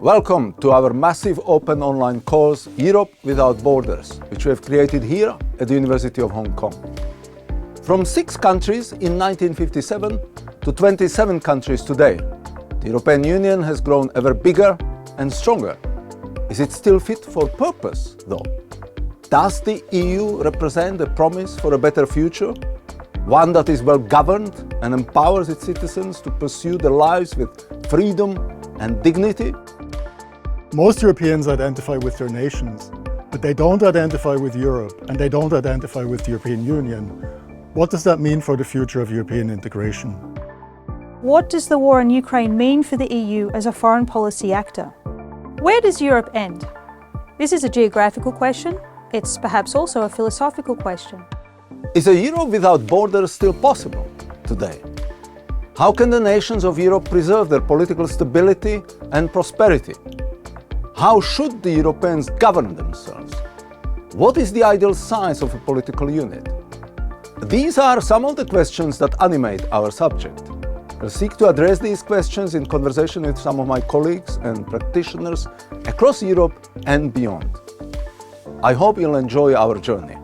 Welcome to our massive open online course, Europe Without Borders, which we have created here at the University of Hong Kong. From 6 countries in 1957 to 27 countries today, the European Union has grown ever bigger and stronger. Is it still fit for purpose, though? Does the EU represent a promise for a better future? One that is well governed and empowers its citizens to pursue their lives with freedom and dignity? Most Europeans identify with their nations, but they don't identify with Europe and they don't identify with the European Union. What does that mean for the future of European integration? What does the war in Ukraine mean for the EU as a foreign policy actor? Where does Europe end? This is a geographical question. It's perhaps also a philosophical question. Is a Europe without borders still possible today? How can the nations of Europe preserve their political stability and prosperity? How should the Europeans govern themselves? What is the ideal size of a political unit? These are some of the questions that animate our subject. We'll seek to address these questions in conversation with some of my colleagues and practitioners across Europe and beyond. I hope you'll enjoy our journey.